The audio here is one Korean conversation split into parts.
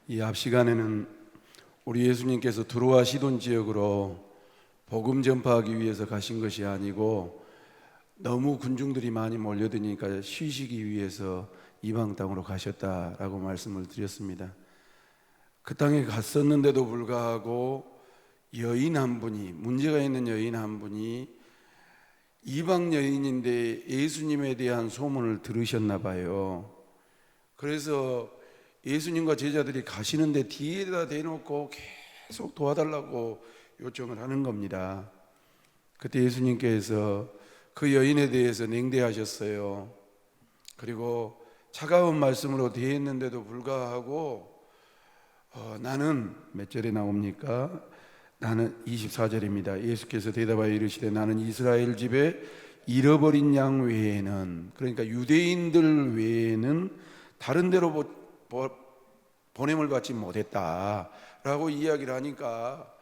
이 앞 시간에는 우리 예수님께서 두로와 시돈 지역으로 복음 전파하기 위해서 가신 것이 아니고 너무 군중들이 많이 몰려드니까 쉬시기 위해서 이방 땅으로 가셨다라고 말씀을 드렸습니다. 그 땅에 갔었는데도 불구하고 여인 한 분이, 문제가 있는 여인 한 분이 이방 여인인데 예수님에 대한 소문을 들으셨나 봐요. 그래서 예수님과 제자들이 가시는데 뒤에다 대놓고 계속 도와달라고 요청을 하는 겁니다. 그때 예수님께서 그 여인에 대해서 냉대하셨어요. 그리고 차가운 말씀으로 대했는데도 불구하고 나는 몇 절에 나옵니까? 나는 24절입니다. 예수께서 대답하여 이르시되 나는 이스라엘 집에 잃어버린 양 외에는, 그러니까 유대인들 외에는 다른 데로 보냄을 받지 못했다라고 이야기를 하니까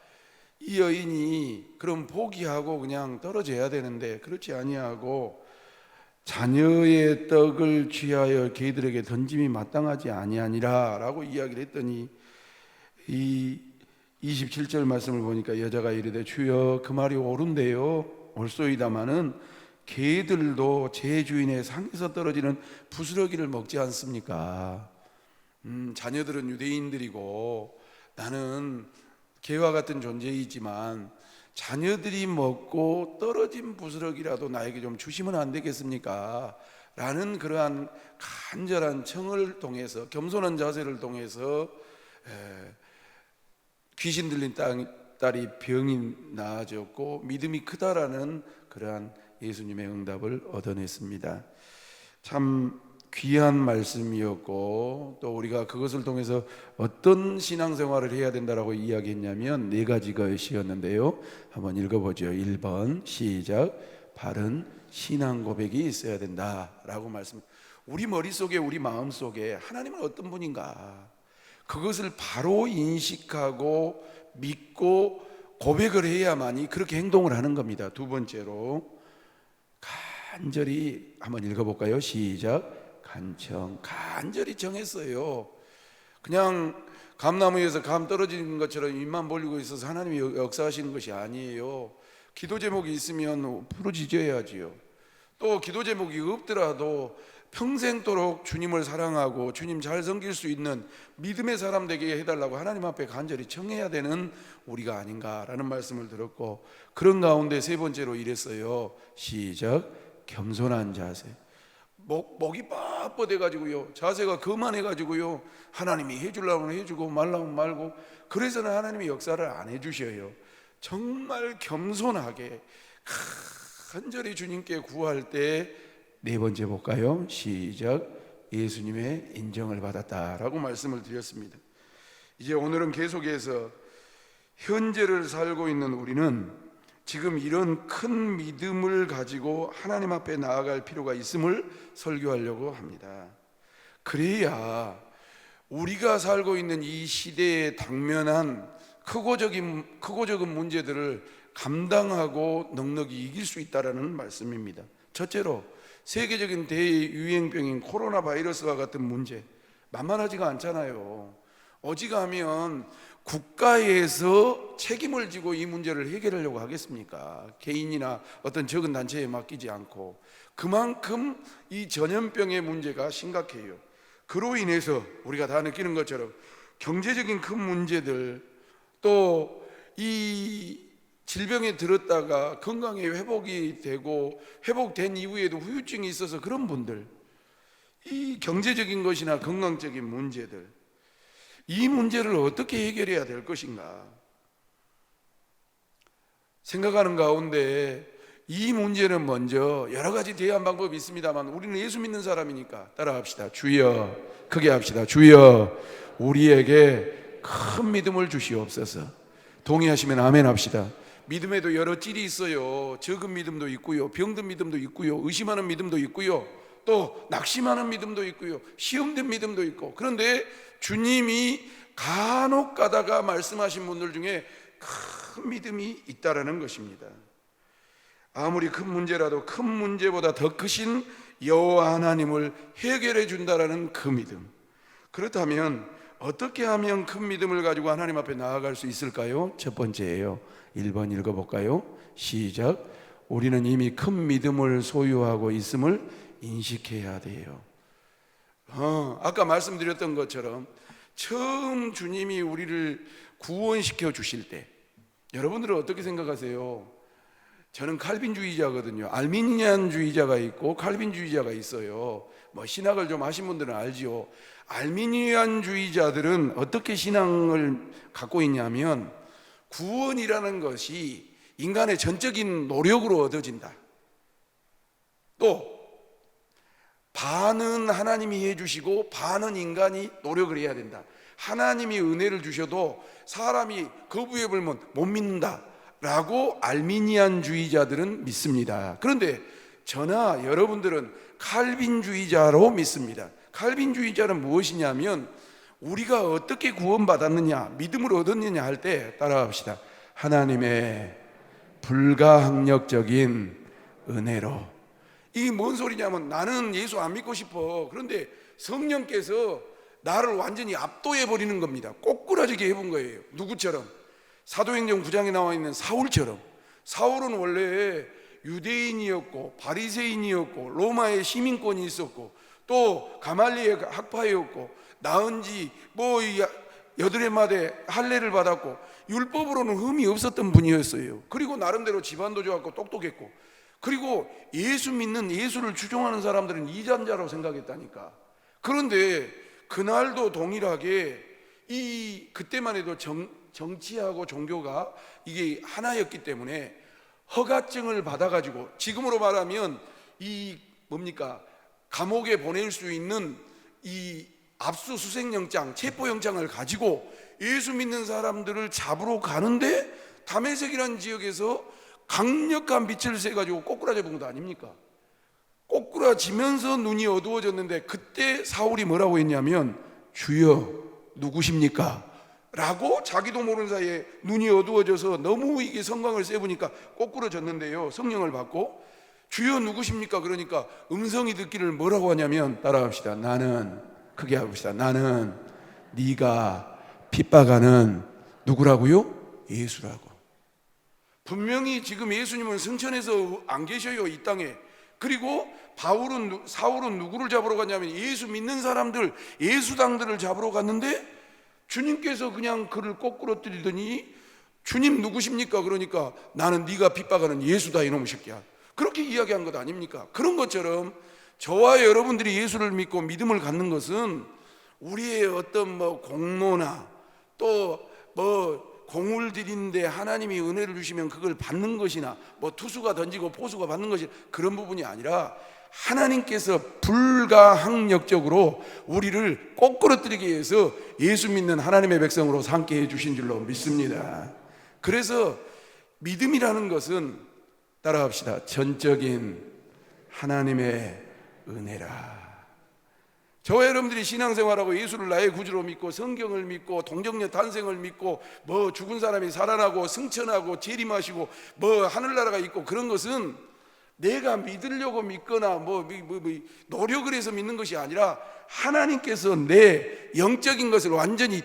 이 여인이 그럼 포기하고 그냥 떨어져야 되는데 그렇지 아니하고 자녀의 떡을 취하여 개들에게 던짐이 마땅하지 아니하니라 라고 이야기를 했더니 이 27절 말씀을 보니까 여자가 이르되 주여 그 말이 옳은데요 옳소이다마는 개들도 제 주인의 상에서 떨어지는 부스러기를 먹지 않습니까? 자녀들은 유대인들이고 나는 개와 같은 존재이지만 자녀들이 먹고 떨어진 부스러기라도 나에게 좀 주시면 안 되겠습니까? 라는 그러한 간절한 청을 통해서, 겸손한 자세를 통해서 귀신 들린 딸이 병이 나아졌고 믿음이 크다라는 그러한 예수님의 응답을 얻어냈습니다. 참 귀한 말씀이었고 또 우리가 그것을 통해서 어떤 신앙생활을 해야 된다라고 이야기했냐면 네 가지 것이었는데요. 한번 읽어보죠. 1번 시작. 바른 신앙 고백이 있어야 된다라고 말씀. 우리 머릿속에 우리 마음속에 하나님은 어떤 분인가, 그것을 바로 인식하고 믿고 고백을 해야만이 그렇게 행동을 하는 겁니다. 두 번째로 간절히 한번 읽어볼까요? 시작. 간절히 정했어요. 그냥 감나무에서 감 떨어지는 것처럼 입만 벌리고 있어서 하나님이 역사하시는 것이 아니에요. 기도 제목이 있으면 부르짖어야지요. 또 기도 제목이 없더라도 평생도록 주님을 사랑하고 주님 잘 섬길 수 있는 믿음의 사람 되게 해달라고 하나님 앞에 간절히 청해야 되는 우리가 아닌가라는 말씀을 들었고, 그런 가운데 세 번째로 이랬어요. 시작. 겸손한 자세. 목이 뻣뻣해가지고요, 자세가 거만해가지고요, 하나님이 해주려면 해주고 말라면 말고, 그래서는 하나님이 역사를 안 해주셔요. 정말 겸손하게 간절히 주님께 구할 때 네 번째 볼까요? 시작. 예수님의 인정을 받았다라고 말씀을 드렸습니다. 이제 오늘은 계속해서 현재를 살고 있는 우리는 지금 이런 큰 믿음을 가지고 하나님 앞에 나아갈 필요가 있음을 설교하려고 합니다. 그래야 우리가 살고 있는 이 시대에 당면한 크고 작은 문제들을 감당하고 넉넉히 이길 수 있다는 말씀입니다. 첫째로 세계적인 대유행병인 코로나 바이러스와 같은 문제, 만만하지가 않잖아요. 어지간하면 국가에서 책임을 지고 이 문제를 해결하려고 하겠습니까? 개인이나 어떤 적은 단체에 맡기지 않고. 그만큼 이 전염병의 문제가 심각해요. 그로 인해서 우리가 다 느끼는 것처럼 경제적인 큰 문제들, 또 이 질병에 들었다가 건강에 회복이 되고 회복된 이후에도 후유증이 있어서 그런 분들, 이 경제적인 것이나 건강적인 문제들, 이 문제를 어떻게 해결해야 될 것인가 생각하는 가운데 이 문제는 먼저 여러 가지 대안 방법이 있습니다만 우리는 예수 믿는 사람이니까 따라합시다. 주여, 크게 합시다. 주여, 우리에게 큰 믿음을 주시옵소서. 동의하시면 아멘 합시다. 믿음에도 여러 찔이 있어요. 적은 믿음도 있고요, 병든 믿음도 있고요, 의심하는 믿음도 있고요, 또 낙심하는 믿음도 있고요, 시험된 믿음도 있고. 그런데 주님이 간혹 가다가 말씀하신 분들 중에 큰 믿음이 있다라는 것입니다. 아무리 큰 문제라도 큰 문제보다 더 크신 여호와 하나님을 해결해 준다라는 그 믿음. 그렇다면 어떻게 하면 큰 믿음을 가지고 하나님 앞에 나아갈 수 있을까요? 첫 번째예요. 1번 읽어볼까요? 시작. 우리는 이미 큰 믿음을 소유하고 있음을 인식해야 돼요. 아까 말씀드렸던 것처럼 처음 주님이 우리를 구원시켜 주실 때 여러분들은 어떻게 생각하세요? 저는 칼빈주의자거든요. 알미니안주의자가 있고 칼빈주의자가 있어요. 뭐 신학을 좀 하신 분들은 알지요. 알미니안주의자들은 어떻게 신앙을 갖고 있냐면 구원이라는 것이 인간의 전적인 노력으로 얻어진다. 또 반은 하나님이 해주시고 반은 인간이 노력을 해야 된다. 하나님이 은혜를 주셔도 사람이 거부해 버리면 못 믿는다 라고 알미니안주의자들은 믿습니다. 그런데 저나 여러분들은 칼빈주의자로 믿습니다. 칼빈주의자는 무엇이냐면 우리가 어떻게 구원받았느냐, 믿음을 얻었느냐 할 때 따라합시다. 하나님의 불가항력적인 은혜로. 이게 뭔 소리냐면 나는 예수 안 믿고 싶어. 그런데 성령께서 나를 완전히 압도해 버리는 겁니다. 꼬꾸라지게 해본 거예요. 누구처럼? 사도행전 9장에 나와 있는 사울처럼. 사울은 원래 유대인이었고 바리새인이었고 로마의 시민권이 있었고 또 가말리의 학파였고 낳은 지 여덟 해마다 할례를 받았고 율법으로는 흠이 없었던 분이었어요. 그리고 나름대로 집안도 좋았고 똑똑했고, 그리고 예수 믿는, 예수를 추종하는 사람들은 이단자로 생각했다니까. 그런데 그날도 동일하게 그때만 해도 정치하고 종교가 이게 하나였기 때문에 허가증을 받아가지고, 지금으로 말하면 감옥에 보낼 수 있는 이 압수수색영장, 체포영장을 가지고 예수 믿는 사람들을 잡으러 가는데 다메섹이라는 지역에서 강력한 빛을 쐬가지고 꼬꾸라져 본 것 아닙니까? 꼬꾸라지면서 눈이 어두워졌는데 그때 사울이 뭐라고 했냐면 주여 누구십니까? 라고 자기도 모르는 사이에 눈이 어두워져서 너무 이게 성광을 쐬보니까 꼬꾸라졌는데요, 성령을 받고 주여 누구십니까? 그러니까 음성이 듣기를 뭐라고 하냐면, 따라합시다. 크게 해봅시다. 나는 네가 핍박하는 누구라고요? 예수라고. 분명히 지금 예수님은 승천해서 안 계셔요, 이 땅에. 그리고 사울은 누구를 잡으러 갔냐면 예수 믿는 사람들, 예수당들을 잡으러 갔는데 주님께서 그냥 그를 꼬꾸러뜨리더니 주님 누구십니까? 그러니까 나는 네가 핍박하는 예수다, 이놈의 새끼야. 그렇게 이야기한 것 아닙니까? 그런 것처럼 저와 여러분들이 예수를 믿고 믿음을 갖는 것은 우리의 어떤 공로나 또 공을 들이는데 하나님이 은혜를 주시면 그걸 받는 것이나 투수가 던지고 포수가 받는 것이 그런 부분이 아니라 하나님께서 불가항력적으로 우리를 꼬꾸러뜨리기 위해서 예수 믿는 하나님의 백성으로 삼게 해주신 줄로 믿습니다. 그래서 믿음이라는 것은, 따라합시다, 전적인 하나님의 은혜라. 저와 여러분들이 신앙생활하고 예수를 나의 구주로 믿고 성경을 믿고 동정녀 탄생을 믿고 죽은 사람이 살아나고 승천하고 재림하시고 하늘나라가 있고, 그런 것은 내가 믿으려고 믿거나 노력을 해서 믿는 것이 아니라 하나님께서 내 영적인 것을 완전히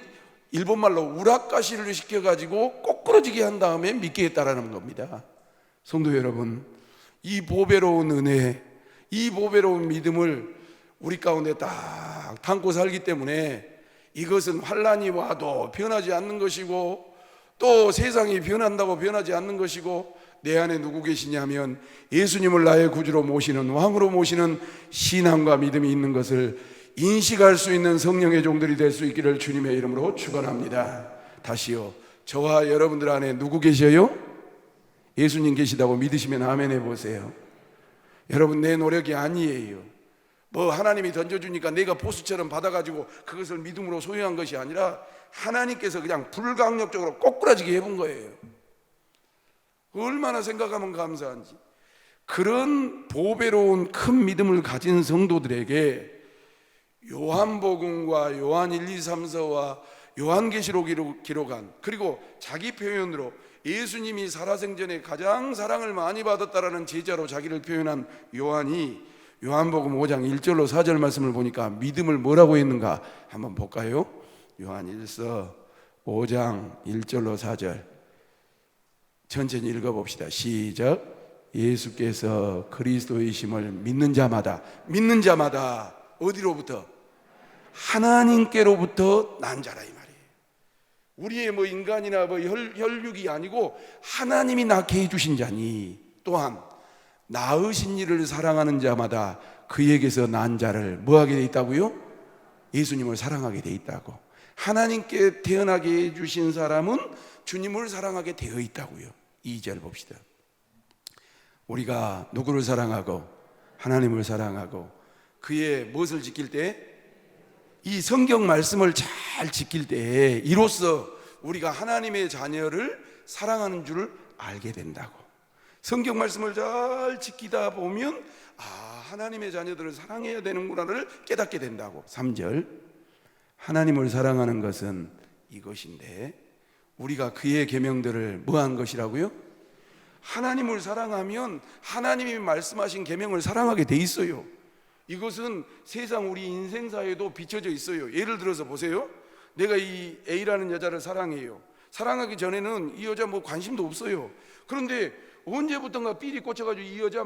일본말로 우락가시를 시켜가지고 꼬꾸러지게 한 다음에 믿게 했다라는 겁니다. 성도 여러분, 이 보배로운 은혜, 이 보배로운 믿음을 우리 가운데 딱 담고 살기 때문에 이것은 환난이 와도 변하지 않는 것이고 또 세상이 변한다고 변하지 않는 것이고, 내 안에 누구 계시냐면 예수님을 나의 구주로 모시는, 왕으로 모시는 신앙과 믿음이 있는 것을 인식할 수 있는 성령의 종들이 될 수 있기를 주님의 이름으로 축원합니다. 다시요, 저와 여러분들 안에 누구 계셔요? 예수님 계시다고 믿으시면 아멘 해보세요. 여러분, 내 노력이 아니에요. 하나님이 던져주니까 내가 보수처럼 받아가지고 그것을 믿음으로 소유한 것이 아니라 하나님께서 그냥 불가항력적으로 꼬꾸라지게 해본 거예요. 얼마나 생각하면 감사한지. 그런 보배로운 큰 믿음을 가진 성도들에게 요한복음과 요한 1, 2, 3서와 요한계시록이 기록한, 그리고 자기 표현으로 예수님이 살아생전에 가장 사랑을 많이 받았다라는 제자로 자기를 표현한 요한이 요한복음 5장 1절로 4절 말씀을 보니까 믿음을 뭐라고 했는가 한번 볼까요? 요한일서 5장 1절로 4절 천천히 읽어봅시다. 시작. 예수께서 그리스도이심을 믿는 자마다 어디로부터? 하나님께로부터 난 자라 이 말이에요. 우리의 뭐 인간이나 뭐 혈육이 아니고 하나님이 낳게 해주신 자니, 또한 낳으신 이를 사랑하는 자마다 그에게서 난 자를 뭐하게 돼 있다고요? 예수님을 사랑하게 돼 있다고. 하나님께 태어나게 해주신 사람은 주님을 사랑하게 되어 있다고요. 2절 봅시다. 우리가 누구를 사랑하고 하나님을 사랑하고 그의 무엇을 지킬 때? 이 성경 말씀을 잘 지킬 때 이로써 우리가 하나님의 자녀를 사랑하는 줄을 알게 된다고. 성경 말씀을 잘 지키다 보면 하나님의 자녀들을 사랑해야 되는구나를 깨닫게 된다고. 3절. 하나님을 사랑하는 것은 이것인데 우리가 그의 계명들을 뭐한 것이라고요? 하나님을 사랑하면 하나님이 말씀하신 계명을 사랑하게 돼 있어요. 이것은 세상 우리 인생사에도 비춰져 있어요. 예를 들어서 보세요. 내가 이 A라는 여자를 사랑해요. 사랑하기 전에는 이 여자 뭐 관심도 없어요. 그런데 언제부턴가 삘이 꽂혀가지고 이 여자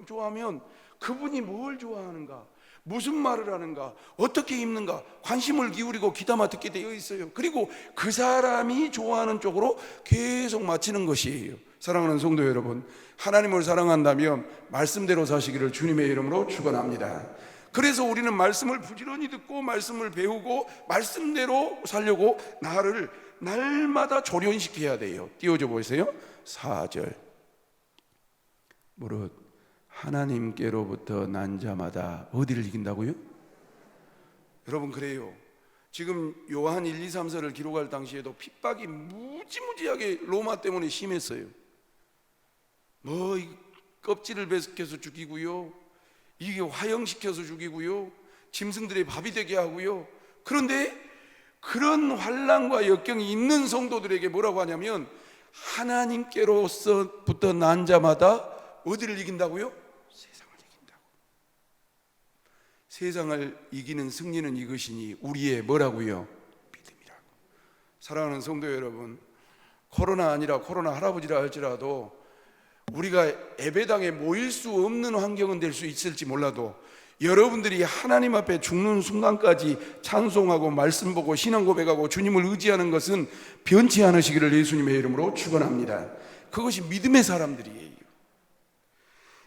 좋아하면 그분이 뭘 좋아하는가, 무슨 말을 하는가, 어떻게 입는가 관심을 기울이고 귀담아 듣게 되어 있어요. 그리고 그 사람이 좋아하는 쪽으로 계속 맞추는 것이에요. 사랑하는 성도 여러분, 하나님을 사랑한다면 말씀대로 사시기를 주님의 이름으로 축원합니다. 그래서 우리는 말씀을 부지런히 듣고 말씀을 배우고 말씀대로 살려고 나를 날마다 조련시켜야 돼요. 띄워줘 보세요. 4절. 무릇 하나님께로부터 난 자마다 어디를 이긴다고요? 여러분, 그래요. 지금 요한 1, 2, 3서를 기록할 당시에도 핍박이 무지무지하게 로마 때문에 심했어요. 뭐 껍질을 벗겨서 죽이고요, 이게 화형시켜서 죽이고요, 짐승들의 밥이 되게 하고요. 그런데 그런 환난과 역경이 있는 성도들에게 뭐라고 하냐면 하나님께로부터 난 자마다 어디를 이긴다고요? 세상을 이긴다고. 세상을 이기는 승리는 이것이니 우리의 뭐라고요? 믿음이라고. 사랑하는 성도 여러분, 코로나 아니라 코로나 할아버지라 할지라도 우리가 예배당에 모일 수 없는 환경은 될 수 있을지 몰라도 여러분들이 하나님 앞에 죽는 순간까지 찬송하고 말씀 보고 신앙 고백하고 주님을 의지하는 것은 변치 않으시기를 예수님의 이름으로 축원합니다. 그것이 믿음의 사람들이에요.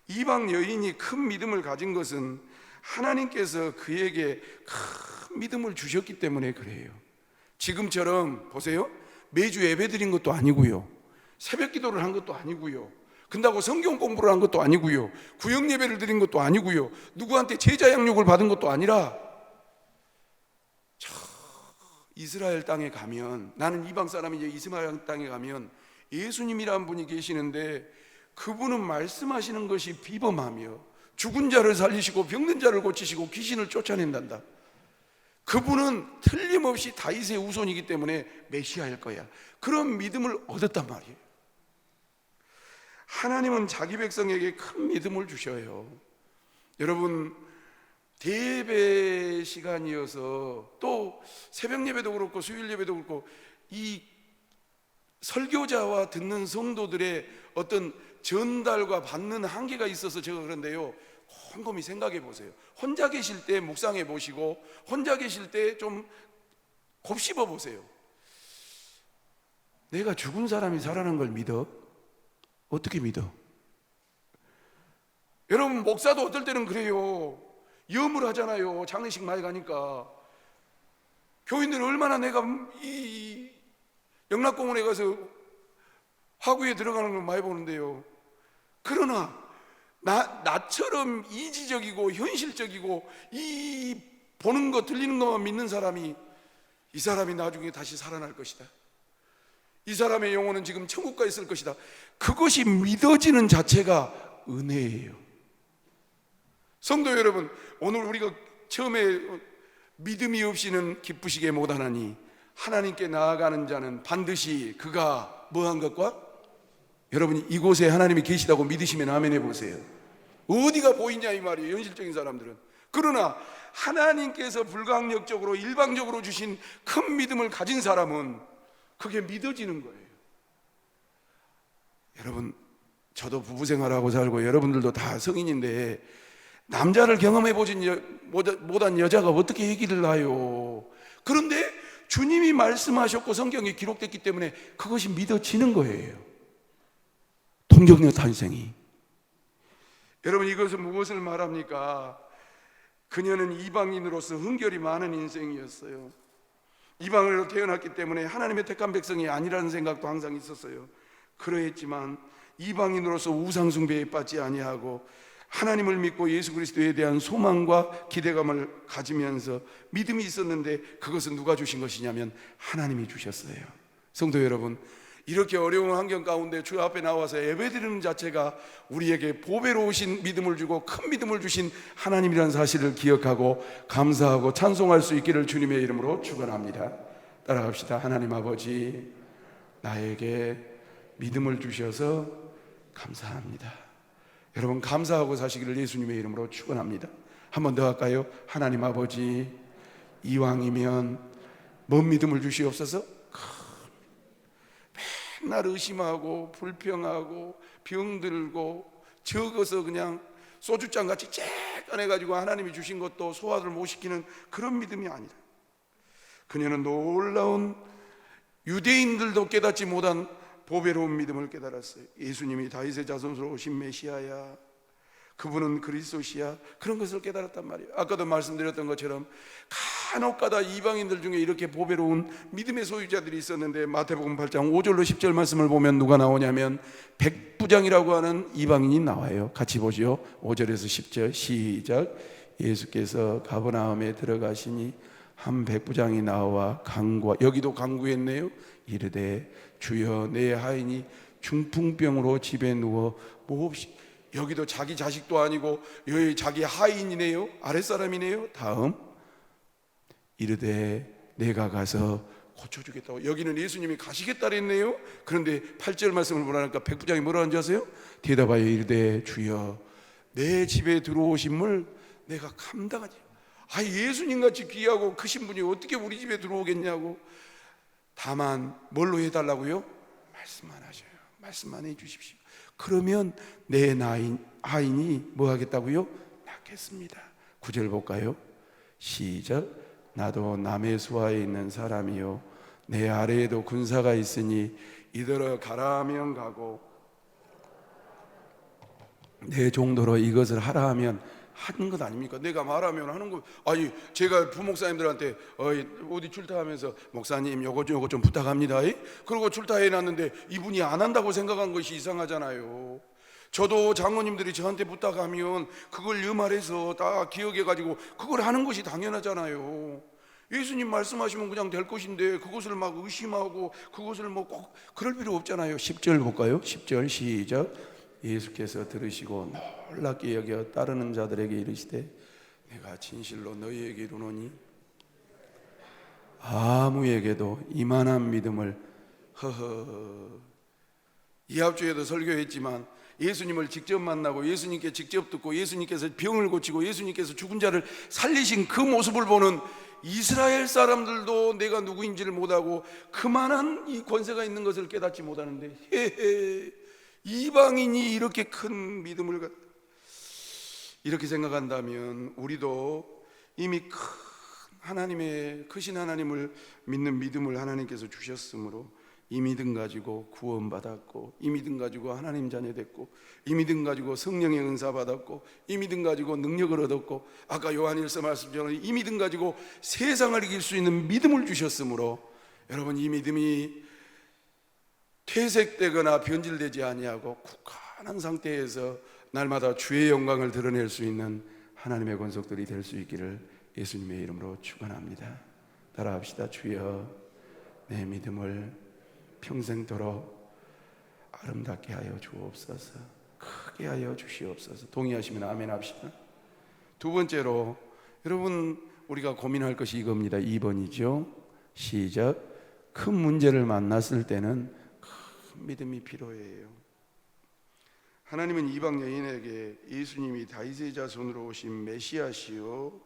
이방 여인이 큰 믿음을 가진 것은 하나님께서 그에게 큰 믿음을 주셨기 때문에 그래요. 지금처럼 보세요, 매주 예배 드린 것도 아니고요, 새벽 기도를 한 것도 아니고요, 근다고 성경 공부를 한 것도 아니고요, 구역 예배를 드린 것도 아니고요, 누구한테 제자 양육을 받은 것도 아니라 이스라엘 땅에 가면, 나는 이방 사람이 이스라엘 땅에 가면 예수님이라는 분이 계시는데 그분은 말씀하시는 것이 비범하며 죽은 자를 살리시고 병든 자를 고치시고 귀신을 쫓아낸단다. 그분은 틀림없이 다윗의 후손이기 때문에 메시아일 거야. 그런 믿음을 얻었단 말이에요. 하나님은 자기 백성에게 큰 믿음을 주셔요. 여러분, 대예배 시간이어서 또 새벽 예배도 그렇고 수요일 예배도 그렇고 이 설교자와 듣는 성도들의 어떤 전달과 받는 한계가 있어서 제가 그런데요, 곰곰이 생각해 보세요. 혼자 계실 때 묵상해 보시고 혼자 계실 때 좀 곱씹어 보세요. 내가 죽은 사람이 살아난 걸 믿어? 어떻게 믿어? 여러분, 목사도 어떨 때는 그래요. 염을 하잖아요. 장례식 많이 가니까. 교인들은 얼마나 내가 이 영락공원에 가서 화구에 들어가는 걸 많이 보는데요. 그러나 나처럼 이지적이고 현실적이고 이 보는 거 들리는 것만 믿는 사람이, 이 사람이 나중에 다시 살아날 것이다, 이 사람의 영혼은 지금 천국 가 있을 것이다, 그것이 믿어지는 자체가 은혜예요. 성도 여러분, 오늘 우리가 처음에 믿음이 없이는 기쁘시게 못하나니 하나님께 나아가는 자는 반드시 그가 뭐한 것과, 여러분이 이곳에 하나님이 계시다고 믿으시면 아멘 해보세요. 어디가 보이냐 이 말이에요, 현실적인 사람들은. 그러나 하나님께서 불가항력적으로 일방적으로 주신 큰 믿음을 가진 사람은 그게 믿어지는 거예요. 여러분, 저도 부부 생활하고 살고 여러분들도 다 성인인데 남자를 경험해 보진 못한 여자가 어떻게 얘기를 해요? 그런데 주님이 말씀하셨고 성경에 기록됐기 때문에 그것이 믿어지는 거예요. 동정녀 탄생이. 여러분, 이것은 무엇을 말합니까? 그녀는 이방인으로서 흥결이 많은 인생이었어요. 이방인으로 태어났기 때문에 하나님의 택한 백성이 아니라는 생각도 항상 있었어요. 그러했지만 이방인으로서 우상숭배에 빠지지 아니하고 하나님을 믿고 예수 그리스도에 대한 소망과 기대감을 가지면서 믿음이 있었는데, 그것은 누가 주신 것이냐면 하나님이 주셨어요. 성도 여러분, 이렇게 어려운 환경 가운데 주 앞에 나와서 예배드리는 자체가 우리에게 보배로우신 믿음을 주고 큰 믿음을 주신 하나님이라는 사실을 기억하고 감사하고 찬송할 수 있기를 주님의 이름으로 축원합니다. 따라갑시다. 하나님 아버지, 나에게 믿음을 주셔서 감사합니다. 여러분, 감사하고 사시기를 예수님의 이름으로 축원합니다. 한 번 더 할까요? 하나님 아버지, 이왕이면 뭔 믿음을 주시옵소서? 맨날 의심하고 불평하고 병들고 적어서 그냥 소주잔같이 쬐 꺼내가지고 하나님이 주신 것도 소화를 못 시키는 그런 믿음이 아니라, 그녀는 놀라운 유대인들도 깨닫지 못한 보배로운 믿음을 깨달았어요. 예수님이 다윗의 자손으로 오신 메시아야, 그분은 그리스도시야, 그런 것을 깨달았단 말이에요. 아까도 말씀드렸던 것처럼 간혹가다 이방인들 중에 이렇게 보배로운 믿음의 소유자들이 있었는데, 마태복음 8장 5절로 10절 말씀을 보면 누가 나오냐면 백부장이라고 하는 이방인이 나와요. 같이 보시오. 5절에서 10절 시작. 예수께서 가버나움에 들어가시니 한 백부장이 나와 간구, 여기도 간구했네요. 이르되 주여, 내 하인이 중풍병으로 집에 누워 몹시, 여기도 자기 자식도 아니고 여기 자기 하인이네요. 아랫사람이네요. 다음, 이르되 내가 가서 고쳐주겠다고. 여기는 예수님이 가시겠다 그랬네요. 그런데 8절 말씀을 보라니까 백부장이 뭐라 하는지 아세요? 대답하여 이르되 주여, 내 집에 들어오신 물 내가 감당하지. 예수님같이 귀하고 크신 분이 어떻게 우리 집에 들어오겠냐고. 다만 뭘로 해달라고요? 말씀만 하셔요. 말씀만 해주십시오. 그러면 내 하인이 뭐 하겠다고요? 낫겠습니다. 9절 볼까요? 시작. 나도 남의 수하에 있는 사람이요, 내 아래에도 군사가 있으니 이더러 가라 하면 가고 내 정도로 이것을 하라 하면 하는 것 아닙니까? 내가 말하면 하는 거. 제가 부목사님들한테 어디 출타하면서 목사님 요거 좀 부탁합니다. 그리고 출타해놨는데 이분이 안 한다고 생각한 것이 이상하잖아요. 저도 장로님들이 저한테 부탁하면 그걸 염말해서 다 기억해가지고 그걸 하는 것이 당연하잖아요. 예수님 말씀하시면 그냥 될 것인데 그것을 막 의심하고 그것을 뭐 꼭 그럴 필요 없잖아요. 10절 볼까요? 10절 시작. 예수께서 들으시고 놀랍게 여겨 따르는 자들에게 이르시되 내가 진실로 너희에게 이르노니 아무에게도 이만한 믿음을 이합주에도 설교했지만 예수님을 직접 만나고 예수님께 직접 듣고 예수님께서 병을 고치고 예수님께서 죽은 자를 살리신 그 모습을 보는 이스라엘 사람들도 내가 누구인지를 못하고 그만한 이 권세가 있는 것을 깨닫지 못하는데, 이방인이 이렇게 큰 믿음을 이렇게 생각한다면 우리도 이미 큰 하나님의 크신 하나님을 믿는 믿음을 하나님께서 주셨으므로 이 믿음 가지고 구원받았고, 이 믿음 가지고 하나님 자녀 됐고, 이 믿음 가지고 성령의 은사 받았고, 이 믿음 가지고 능력을 얻었고, 아까 요한일서 말씀처럼 이 믿음 가지고 세상을 이길 수 있는 믿음을 주셨으므로 여러분, 이 믿음이 퇴색되거나 변질되지 아니하고 굳건한 상태에서 날마다 주의 영광을 드러낼 수 있는 하나님의 권속들이 될 수 있기를 예수님의 이름으로 축원합니다. 따라합시다. 주여, 내 믿음을 평생도록 아름답게 하여 주옵소서, 크게 하여 주시옵소서. 동의하시면 아멘 합시다. 두 번째로 여러분, 우리가 고민할 것이 이겁니다. 2번이죠 시작. 큰 문제를 만났을 때는 큰 믿음이 필요해요. 하나님은 이방 여인에게 예수님이 다윗의 자손으로 오신 메시아시요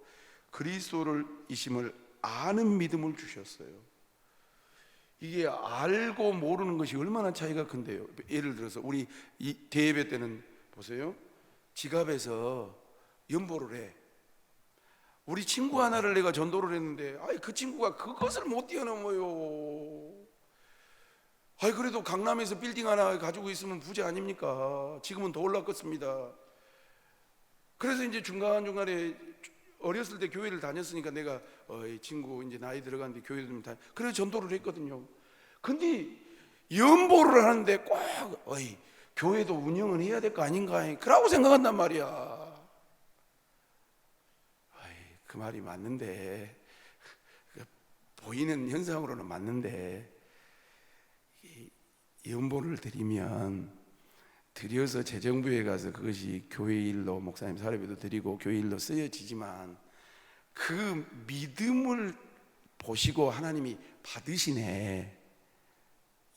그리스도를 이심을 아는 믿음을 주셨어요. 이게 알고 모르는 것이 얼마나 차이가 큰데요. 예를 들어서 우리 이 대예배 때는 보세요. 지갑에서 연보를 해. 우리 친구 하나를 내가 전도를 했는데 그 친구가 그것을 못 뛰어넘어요. 그래도 강남에서 빌딩 하나 가지고 있으면 부자 아닙니까? 지금은 더 올랐겠습니다. 그래서 이제 중간중간에 어렸을 때 교회를 다녔으니까 내가 이 친구 이제 나이 들어가는데 교회 좀 다녀. 그래서 전도를 했거든요. 근데 연보를 하는데 꼭 교회도 운영을 해야 될 거 아닌가 그러고 생각한단 말이야. 그 말이 맞는데, 보이는 현상으로는 맞는데, 연보를 드리면 드려서 재정부에 가서 그것이 교회 일로 목사님 사례비도 드리고 교회 일로 쓰여지지만 그 믿음을 보시고 하나님이 받으시네.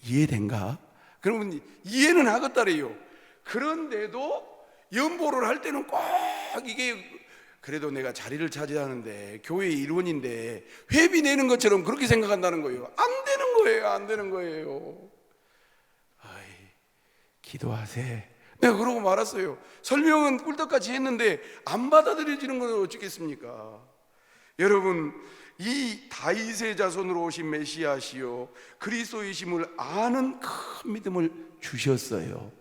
이해된가? 그러면 이해는 하겠다래요. 그런데도 연보를 할 때는 꼭 이게 그래도 내가 자리를 차지하는데 교회의 일원인데 회비 내는 것처럼 그렇게 생각한다는 거예요. 안 되는 거예요. 안 되는 거예요. 기도하세. 내가 그러고 말았어요. 설명은 꿀떡같이 했는데 안 받아들여지는 건 어쩌겠습니까? 여러분, 이 다윗의 자손으로 오신 메시아시요 그리스도이심을 아는 큰 믿음을 주셨어요.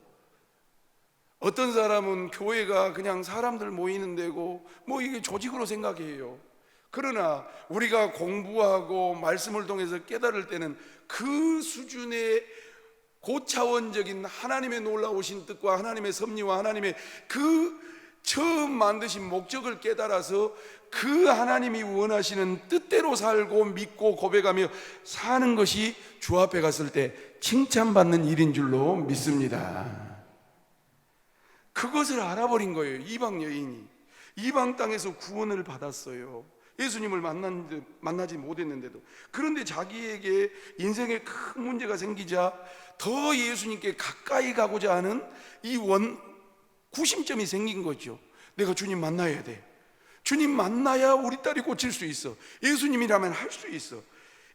어떤 사람은 교회가 그냥 사람들 모이는 데고 이게 조직으로 생각해요. 그러나 우리가 공부하고 말씀을 통해서 깨달을 때는 그 수준의 고차원적인 하나님의 놀라우신 뜻과 하나님의 섭리와 하나님의 그 처음 만드신 목적을 깨달아서 그 하나님이 원하시는 뜻대로 살고 믿고 고백하며 사는 것이 주 앞에 갔을 때 칭찬받는 일인 줄로 믿습니다. 그것을 알아버린 거예요. 이방 여인이 이방 땅에서 구원을 받았어요. 예수님을 만나지 못했는데도. 그런데 자기에게 인생에 큰 문제가 생기자 더 예수님께 가까이 가고자 하는 이 구심점이 생긴 거죠. 내가 주님 만나야 돼. 주님 만나야 우리 딸이 고칠 수 있어. 예수님이라면 할 수 있어.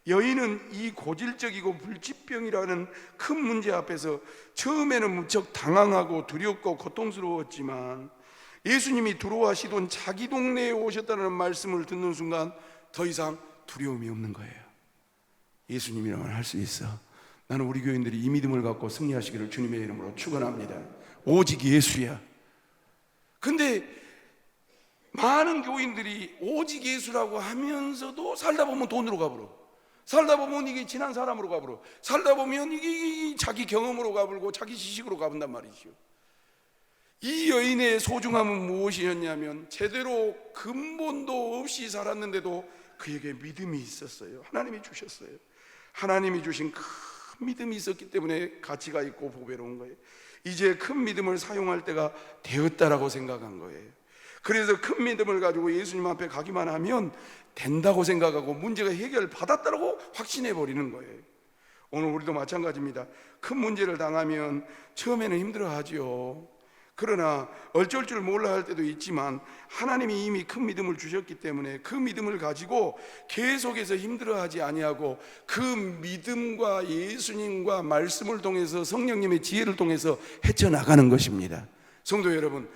여인은 이 고질적이고 불치병이라는 큰 문제 앞에서 처음에는 무척 당황하고 두렵고 고통스러웠지만 예수님이 들어와시던 자기 동네에 오셨다는 말씀을 듣는 순간 더 이상 두려움이 없는 거예요. 예수님이라면 할 수 있어. 나는 우리 교인들이 이 믿음을 갖고 승리하시기를 주님의 이름으로 축원합니다. 오직 예수야. 근데 많은 교인들이 오직 예수라고 하면서도 살다 보면 돈으로 가버려. 살다 보면 이게 지난 사람으로 가버려. 살다 보면 이게 자기 경험으로 가버리고 자기 지식으로 가본단 말이죠. 이 여인의 소중함은 무엇이었냐면 제대로 근본도 없이 살았는데도 그에게 믿음이 있었어요. 하나님이 주셨어요. 하나님이 주신 큰 믿음이 있었기 때문에 가치가 있고 보배로운 거예요. 이제 큰 믿음을 사용할 때가 되었다라고 생각한 거예요. 그래서 큰 믿음을 가지고 예수님 앞에 가기만 하면 된다고 생각하고 문제가 해결받았다고 확신해 버리는 거예요. 오늘 우리도 마찬가지입니다. 큰 문제를 당하면 처음에는 힘들어하죠. 그러나 어쩔 줄 몰라 할 때도 있지만 하나님이 이미 큰 믿음을 주셨기 때문에 그 믿음을 가지고 계속해서 힘들어하지 아니하고 그 믿음과 예수님과 말씀을 통해서 성령님의 지혜를 통해서 헤쳐나가는 것입니다. 성도 여러분,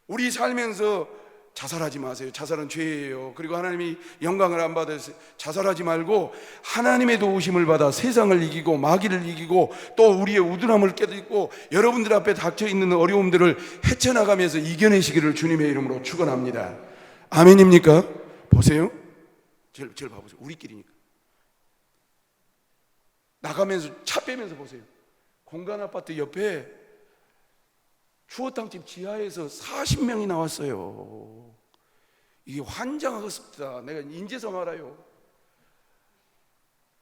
우리 살면서 자살하지 마세요. 자살은 죄예요. 그리고 하나님이 영광을 안 받아서 자살하지 말고 하나님의 도우심을 받아 세상을 이기고 마귀를 이기고 또 우리의 우둔함을 깨닫고 여러분들 앞에 닥쳐있는 어려움들을 헤쳐나가면서 이겨내시기를 주님의 이름으로 축원합니다. 아멘입니까? 보세요. 저를 봐보세요. 우리끼리니까. 나가면서 차 빼면서 보세요. 공간 아파트 옆에 추어탕집 지하에서 40명이 나왔어요. 이게 환장하겠습니다. 내가 인제서 말아요.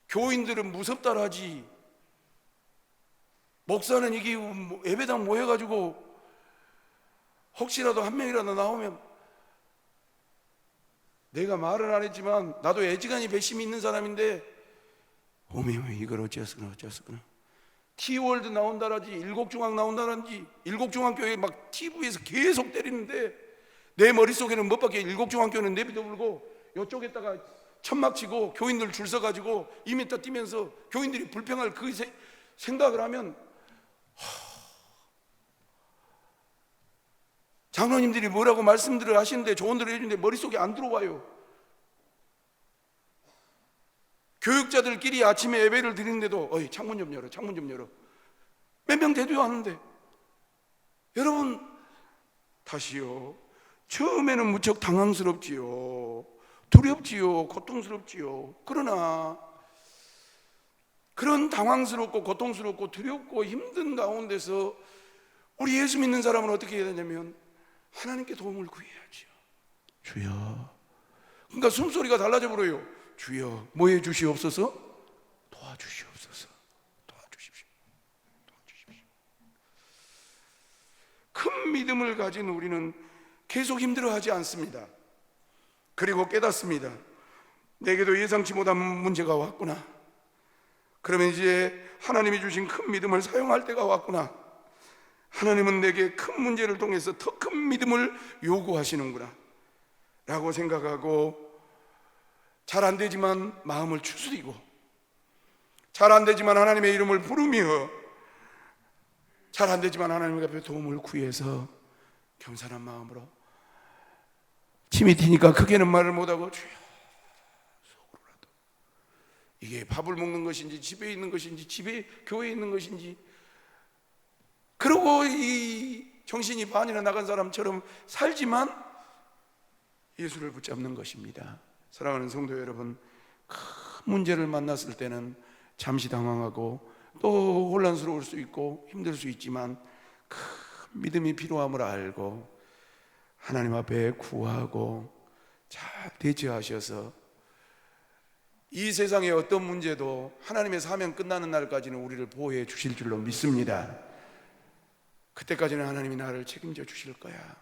교인들은 무섭다라 하지 목사는 이게 예배당 모여가지고 혹시라도 한 명이라도 나오면, 내가 말은 안 했지만 나도 애지간히 배심이 있는 사람인데 오메 이걸 어찌했으나 T월드 나온다라지 일곡중앙 나온다라지 일곡중앙교회 막 TV에서 계속 때리는데 내 머릿속에는 못 밖에 일곡중앙교회는 내비도 불고 이쪽에다가 천막 치고 교인들 줄 서가지고 2m 뛰면서 교인들이 불평할 그 생각을 하면 장로님들이 뭐라고 말씀들을 하시는데 조언들을 해주는데 머릿속에 안 들어와요. 교육자들끼리 아침에 예배를 드리는데도 어이 창문 좀 열어, 창문 좀 열어. 몇 명 대도요 하는데, 여러분 다시요, 처음에는 무척 당황스럽지요, 두렵지요, 고통스럽지요. 그러나 그런 당황스럽고 고통스럽고 두렵고 힘든 가운데서 우리 예수 믿는 사람은 어떻게 해야 되냐면 하나님께 도움을 구해야죠. 주여, 그러니까 숨소리가 달라져 버려요. 주여 뭐 해 주시옵소서? 도와주시옵소서. 도와주십시오. 도와주십시오. 큰 믿음을 가진 우리는 계속 힘들어하지 않습니다. 그리고 깨닫습니다. 내게도 예상치 못한 문제가 왔구나. 그러면 이제 하나님이 주신 큰 믿음을 사용할 때가 왔구나. 하나님은 내게 큰 문제를 통해서 더 큰 믿음을 요구하시는구나 라고 생각하고, 잘 안 되지만 마음을 추스리고, 잘 안 되지만 하나님의 이름을 부르며, 잘 안 되지만 하나님 앞에 도움을 구해서 겸손한 마음으로, 침이 튀니까 크게는 말을 못하고 주여 속으로라도, 이게 밥을 먹는 것인지 집에 있는 것인지 집에 교회에 있는 것인지, 그러고 이 정신이 반이나 나간 사람처럼 살지만 예수를 붙잡는 것입니다. 사랑하는 성도 여러분, 큰 문제를 만났을 때는 잠시 당황하고 또 혼란스러울 수 있고 힘들 수 있지만 큰 믿음이 필요함을 알고 하나님 앞에 구하고 잘 대처하셔서 이 세상의 어떤 문제도 하나님의 사명 끝나는 날까지는 우리를 보호해 주실 줄로 믿습니다. 그때까지는 하나님이 나를 책임져 주실 거야.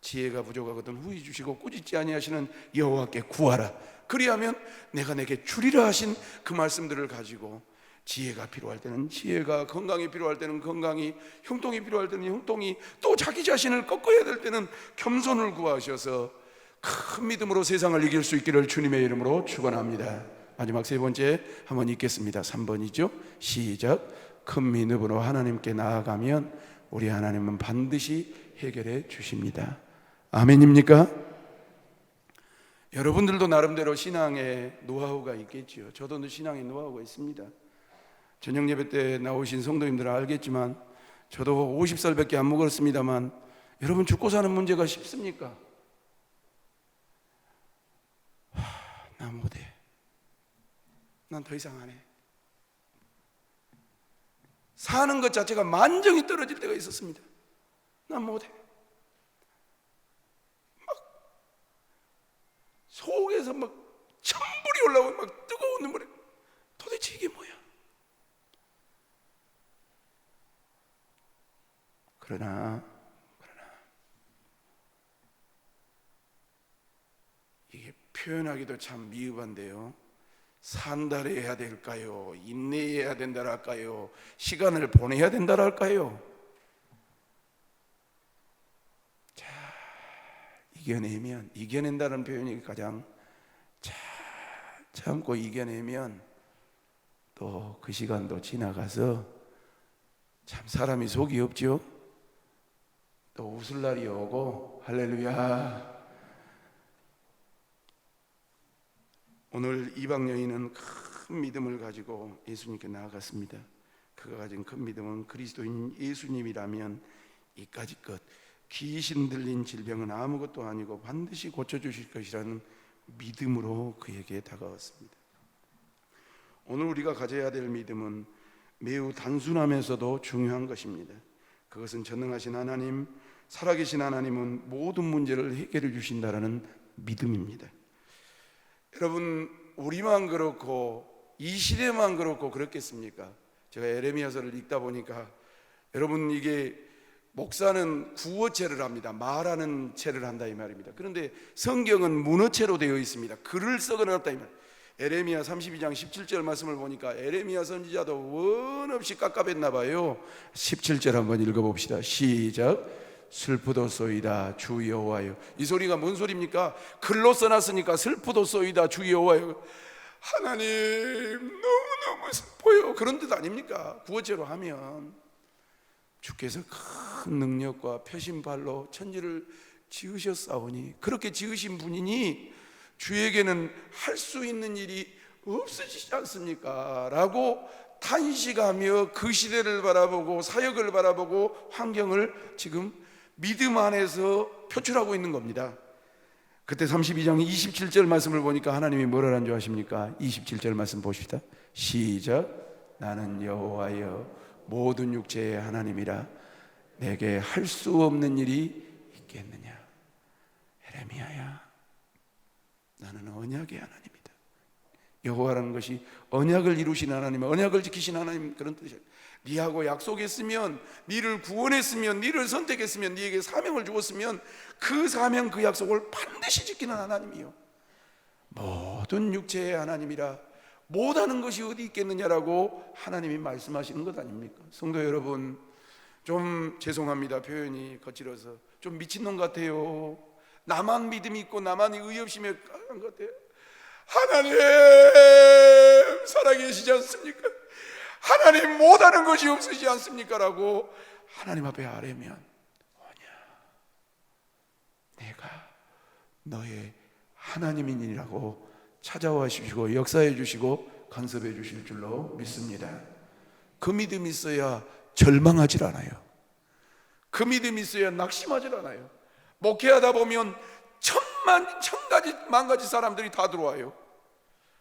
지혜가 부족하거든 후히 주시고 꾸짖지 아니하시는 여호와께 구하라. 그리하면 내가 내게 주리라 하신 그 말씀들을 가지고 지혜가 필요할 때는 지혜가, 건강이 필요할 때는 건강이, 형통이 필요할 때는 형통이, 또 자기 자신을 꺾어야 될 때는 겸손을 구하셔서 큰 믿음으로 세상을 이길 수 있기를 주님의 이름으로 축원합니다. 마지막 세 번째 한번 읽겠습니다. 3번이죠. 시작. 큰 믿음으로 하나님께 나아가면 우리 하나님은 반드시 해결해 주십니다. 아멘입니까? 여러분들도 나름대로 신앙의 노하우가 있겠지요. 저도 신앙의 노하우가 있습니다. 저녁 예배 때 나오신 성도님들은 알겠지만 저도 50살밖에 안 먹었습니다만, 여러분 죽고 사는 문제가 쉽습니까? 나 못해. 난 더 이상 안 해. 사는 것 자체가 만정이 떨어질 때가 있었습니다. 난 못해. 막 속에서 막 천불이 올라오고 막 뜨거운 눈물이, 도대체 이게 뭐야? 그러나 이게 표현하기도 참 미흡한데요, 산다래 해야 될까요? 인내해야 된다랄까요? 시간을 보내야 된다랄까요? 자, 이겨낸다는 표현이 가장 잘 참고 이겨내면 또 그 시간도 지나가서 참 사람이 속이 없죠. 또 웃을 날이 오고, 할렐루야. 오늘 이방 여인은 큰 믿음을 가지고 예수님께 나아갔습니다. 그가 가진 큰 믿음은 그리스도인 예수님이라면 이까지 것 귀신 들린 질병은 아무것도 아니고 반드시 고쳐주실 것이라는 믿음으로 그에게 다가왔습니다. 오늘 우리가 가져야 될 믿음은 매우 단순하면서도 중요한 것입니다. 그것은 전능하신 하나님, 살아계신 하나님은 모든 문제를 해결해 주신다라는 믿음입니다. 여러분, 우리만 그렇고 이 시대만 그렇고 그렇겠습니까? 제가 에레미야서를 읽다 보니까, 여러분, 이게 목사는 구어체를 합니다. 말하는 체를 한다 이 말입니다. 그런데 성경은 문어체로 되어 있습니다. 글을 써거나 없다 이 말. 에레미야 32장 17절 말씀을 보니까 에레미야 선지자도 원 없이 깝깝했나 봐요. 17절 한번 읽어봅시다. 시작. 슬프도소이다 주 여호와여. 이 소리가 뭔 소리입니까? 글로 써놨으니까 슬프도소이다 주 여호와여. 하나님 너무너무 슬퍼요, 그런 뜻 아닙니까? 구어체로 하면 주께서 큰 능력과 표심발로 천지를 지으셨사오니, 그렇게 지으신 분이니 주에게는 할 수 있는 일이 없으시지 않습니까? 라고 탄식하며 그 시대를 바라보고 사역을 바라보고 환경을 지금 믿음 안에서 표출하고 있는 겁니다. 그때 32장 27절 말씀을 보니까 하나님이 뭐라는 줄 아십니까? 27절 말씀 보십시다. 시작. 나는 여호와여 모든 육체의 하나님이라 내게 할 수 없는 일이 있겠느냐. 에레미야야, 나는 언약의 하나님이다. 여호와라는 것이 언약을 이루신 하나님, 언약을 지키신 하나님, 그런 뜻이에요. 네하고 약속했으면, 네를 구원했으면, 네를 선택했으면, 네에게 사명을 주었으면 그 사명, 그 약속을 반드시 지키는 하나님이요, 모든 육체의 하나님이라 못하는 것이 어디 있겠느냐라고 하나님이 말씀하시는 것 아닙니까? 성도 여러분, 좀 죄송합니다, 표현이 거칠어서 좀 미친놈 같아요. 나만 믿음이 있고 나만 의협심에 강한 것 같아요. 하나님 살아계시지 않습니까? 하나님 못하는 것이 없으시지 않습니까? 라고 하나님 앞에 아뢰면, 뭐냐, 내가 너의 하나님이니라고 찾아와 주시고 역사해 주시고 간섭해 주실 줄로 믿습니다. 그 믿음이 있어야 절망하질 않아요. 그 믿음이 있어야 낙심하질 않아요. 목회하다 보면 천가지 만가지 사람들이 다 들어와요.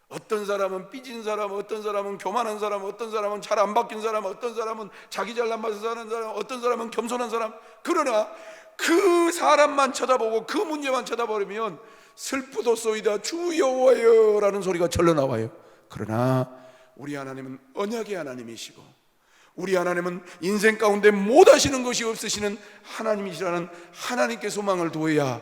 어떤 사람은 삐진 사람, 어떤 사람은 교만한 사람, 어떤 사람은 잘 안 바뀐 사람, 어떤 사람은 자기 잘난 맛을 사는 사람, 어떤 사람은 겸손한 사람. 그러나 그 사람만 쳐다보고 그 문제만 쳐다보면 슬프도소이다 주 여호와여 라는 소리가 절로 나와요. 그러나 우리 하나님은 언약의 하나님이시고, 우리 하나님은 인생 가운데 못하시는 것이 없으시는 하나님이시라는 하나님께 소망을 두어야,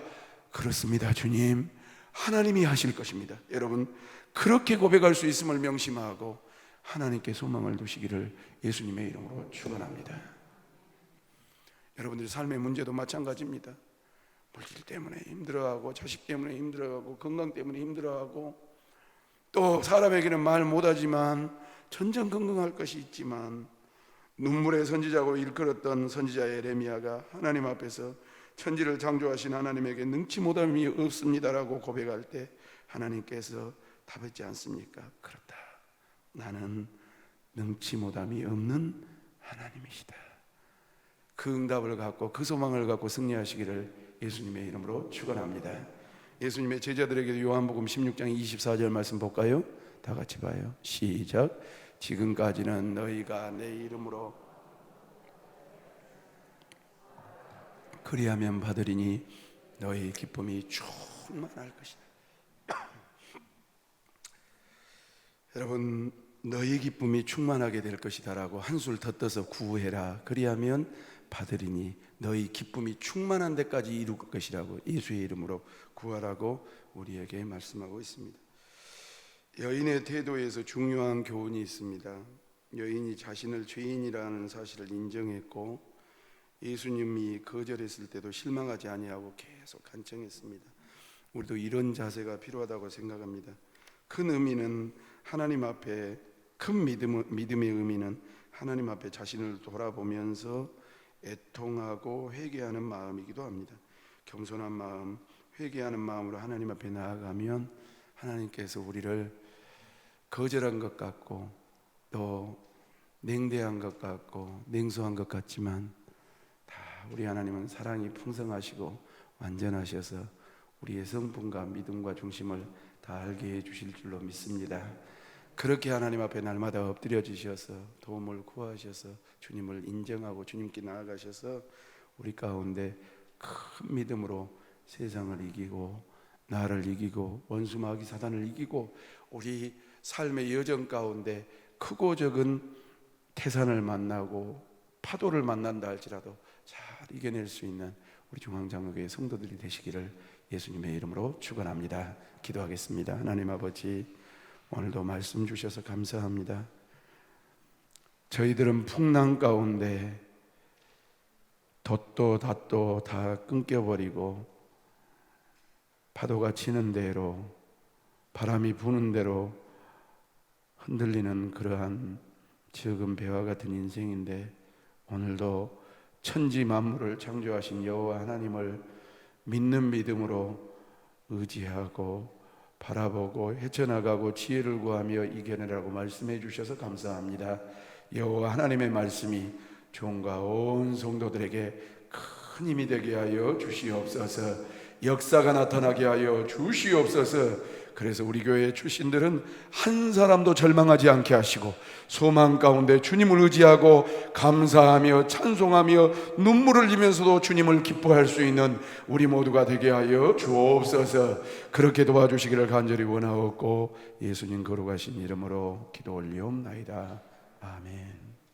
그렇습니다 주님, 하나님이 하실 것입니다. 여러분, 그렇게 고백할 수 있음을 명심하고 하나님께 소망을 두시기를 예수님의 이름으로 축원합니다. 여러분들의 삶의 문제도 마찬가지입니다. 물질 때문에 힘들어하고, 자식 때문에 힘들어하고, 건강 때문에 힘들어하고, 또 사람에게는 말 못하지만 전전긍긍할 것이 있지만, 눈물의 선지자고 일컬었던 선지자 에레미야가 하나님 앞에서 천지를 창조하신 하나님에게 능치 못함이 없습니다라고 고백할 때 하나님께서 답했지 않습니까? 그렇다, 나는 능치 못함이 없는 하나님이시다. 그 응답을 갖고 그 소망을 갖고 승리하시기를 예수님의 이름으로 축원합니다. 예수님의 제자들에게도 요한복음 16장 24절 말씀 볼까요? 다 같이 봐요. 시작. 지금까지는 너희가 내 이름으로 그리하면 받으리니 너희 기쁨이 충만할 것이다. 여러분, 너희 기쁨이 충만하게 될 것이다 라고 한술 더 떠서 구해라. 그리하면 받으리니 너희 기쁨이 충만한 데까지 이룰 것이라고 예수의 이름으로 구하라고 우리에게 말씀하고 있습니다. 여인의 태도에서 중요한 교훈이 있습니다. 여인이 자신을 죄인이라는 사실을 인정했고, 예수님이 거절했을 때도 실망하지 아니하고 계속 간청했습니다. 우리도 이런 자세가 필요하다고 생각합니다. 큰 의미는 하나님 앞에, 큰 믿음의 의미는 하나님 앞에 자신을 돌아보면서 애통하고 회개하는 마음이기도 합니다. 겸손한 마음, 회개하는 마음으로 하나님 앞에 나아가면 하나님께서 우리를 거절한 것 같고 또 냉대한 것 같고 냉소한 것 같지만, 다 우리 하나님은 사랑이 풍성하시고 완전하셔서 우리의 성품과 믿음과 중심을 다 알게 해주실 줄로 믿습니다. 그렇게 하나님 앞에 날마다 엎드려지셔서 도움을 구하셔서 주님을 인정하고 주님께 나아가셔서 우리 가운데 큰 믿음으로 세상을 이기고 나를 이기고 원수 마귀 사단을 이기고 우리 삶의 여정 가운데 크고 적은 태산을 만나고 파도를 만난다 할지라도 잘 이겨낼 수 있는 우리 중앙장로교회 성도들이 되시기를 예수님의 이름으로 축원합니다. 기도하겠습니다. 하나님 아버지, 오늘도 말씀 주셔서 감사합니다. 저희들은 풍랑 가운데 돛도 닷도 다 끊겨버리고 파도가 치는 대로 바람이 부는 대로 흔들리는 그러한 적은 배와 같은 인생인데, 오늘도 천지 만물을 창조하신 여호와 하나님을 믿는 믿음으로 의지하고 바라보고 헤쳐나가고 지혜를 구하며 이겨내라고 말씀해 주셔서 감사합니다. 여호와 하나님의 말씀이 종과 온 성도들에게 큰 힘이 되게 하여 주시옵소서. 역사가 나타나게 하여 주시옵소서. 그래서 우리 교회 출신들은 한 사람도 절망하지 않게 하시고 소망 가운데 주님을 의지하고 감사하며 찬송하며 눈물을 흘리면서도 주님을 기뻐할 수 있는 우리 모두가 되게 하여 주옵소서. 그렇게 도와주시기를 간절히 원하옵고 예수님 거룩하신 이름으로 기도 올리옵나이다. 아멘.